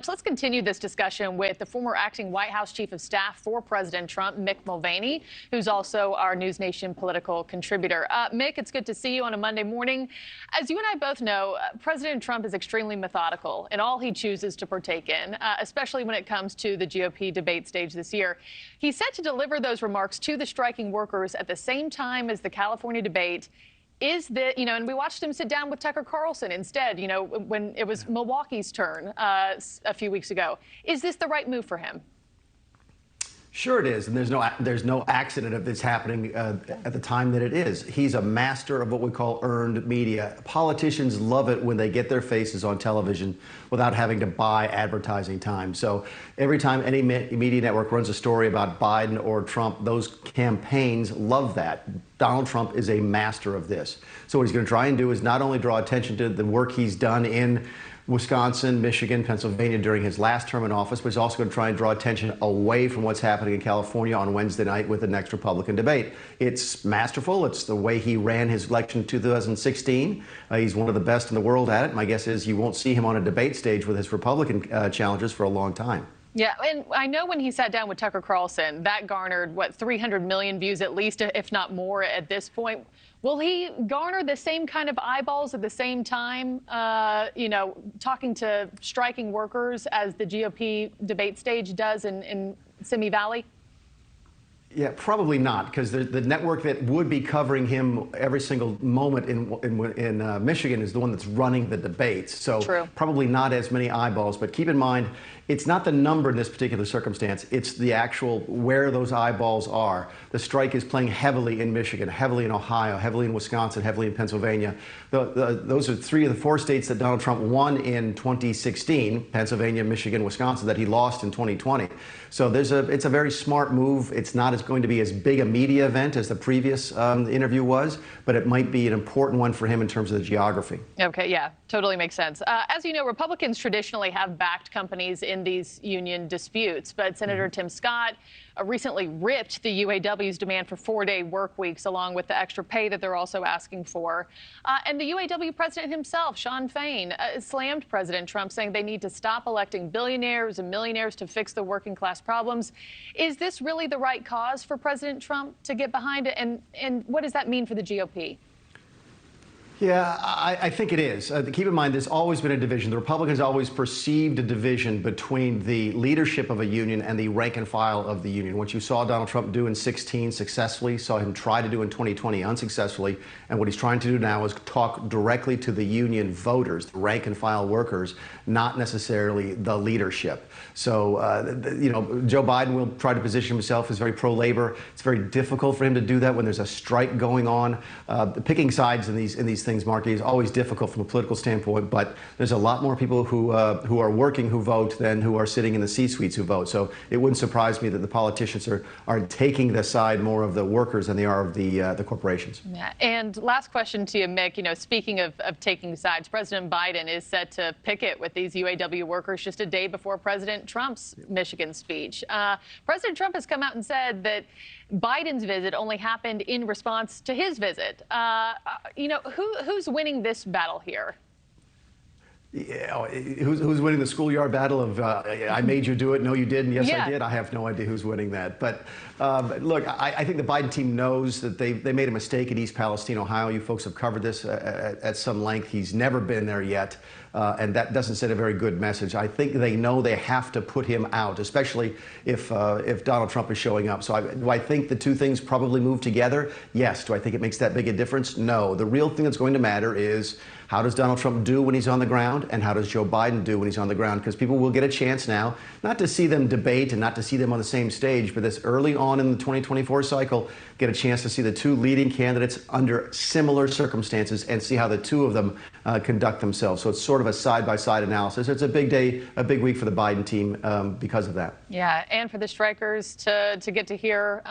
So let's continue this discussion with the former acting White House chief of staff for President Trump, Mick Mulvaney, who's also our NewsNation political contributor. Mick, it's good to see you on a Monday morning. As you and I both know, President Trump is extremely methodical in all he chooses to partake in, especially when it comes to the GOP debate stage this year. He's set to deliver those remarks to the striking workers at the same time as the California debate. Is that, and we watched him sit down with Tucker Carlson instead, when it was Milwaukee's turn a few weeks ago. Is this the right move for him? Sure it is, and there's no accident of this happening at the time that it is. He's a master of what we call earned media. Politicians love it when they get their faces on television without having to buy advertising time. So every time any media network runs a story about Biden or Trump, those campaigns love that. Donald Trump is a master of this. So what he's going to try and do is not only draw attention to the work he's done in Wisconsin, Michigan, Pennsylvania during his last term in office, but he's also going to try and draw attention away from what's happening in California on Wednesday night with the next Republican debate. It's masterful. It's the way he ran his election in 2016. He's one of the best in the world at it. My guess is you won't see him on a debate stage with his Republican challengers for a long time. Yeah, and I know when he sat down with Tucker Carlson, that garnered, 300 million views at least, if not more at this point. Will he garner the same kind of eyeballs at the same time, talking to striking workers as the GOP debate stage does in Simi Valley? Yeah, probably not, because the network that would be covering him every single moment in Michigan is the one that's running the debates. So True. Probably not as many eyeballs. But keep in mind, it's not the number in this particular circumstance. It's the actual where those eyeballs are. The strike is playing heavily in Michigan, heavily in Ohio, heavily in Wisconsin, heavily in Pennsylvania. Those are three of the four states that Donald Trump won in 2016, Pennsylvania, Michigan, Wisconsin, that he lost in 2020. So it's a very smart move. It's not going to be as big a media event as the previous interview was, but it might be an important one for him in terms of the geography. Okay, yeah, totally makes sense. As you know, Republicans traditionally have backed companies in these union disputes, but Senator Tim Scott recently ripped the UAW's demand for 4-day work weeks, along with the extra pay that they're also asking for. And the UAW president himself, Shawn Fain, slammed President Trump, saying they need to stop electing billionaires and millionaires to fix the working class problems. Is this really the right cause for President Trump to get behind it? And what does that mean for the GOP? Yeah, I think it is. Keep in mind, there's always been a division. The Republicans always perceived a division between the leadership of a union and the rank and file of the union. What you saw Donald Trump do in 2016 successfully, saw him try to do in 2020 unsuccessfully, and what he's trying to do now is talk directly to the union voters, the rank and file workers, not necessarily the leadership. So, Joe Biden will try to position himself as very pro-labor. It's very difficult for him to do that when there's a strike going on. Picking sides in these things, Marky, is always difficult from a political standpoint, but there's a lot more people who are working who vote than who are sitting in the C-suites who vote. So it wouldn't surprise me that the politicians are taking the side more of the workers than they are of the corporations. Yeah. And last question to you, Mick. Speaking of taking sides, President Biden is set to picket with these UAW workers just a day before President Trump's Michigan speech. President Trump has come out and said that Biden's visit only happened in response to his visit. Who's winning this battle here? Yeah, who's winning the schoolyard battle of I made you do it, no you didn't, yes Yeah. I did? I have no idea who's winning that. But look, I think the Biden team knows that they made a mistake in East Palestine, Ohio. You folks have covered this at some length. He's never been there yet, and that doesn't send a very good message. I think they know they have to put him out, especially if Donald Trump is showing up. So do I think the two things probably move together? Yes. Do I think it makes that big a difference? No. The real thing that's going to matter is how does Donald Trump do when he's on the ground, and how does Joe Biden do when he's on the ground? Because people will get a chance now, not to see them debate and not to see them on the same stage, but this early on in the 2024 cycle, get a chance to see the two leading candidates under similar circumstances and see how the two of them conduct themselves. So it's sort of a side-by-side analysis. It's a big day, a big week for the Biden team because of that. Yeah, and for the strikers to get to hear,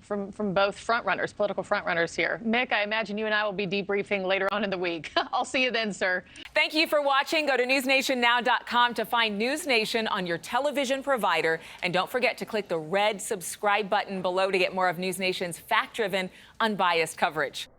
from both frontrunners, political frontrunners here. Mick, I imagine you and I will be debriefing later on in the week. I'll see you then, sir. Thank you for watching. Go to newsnationnow.com to find NewsNation on your television provider. And don't forget to click the red subscribe button below to get more of NewsNation's fact-driven, unbiased coverage.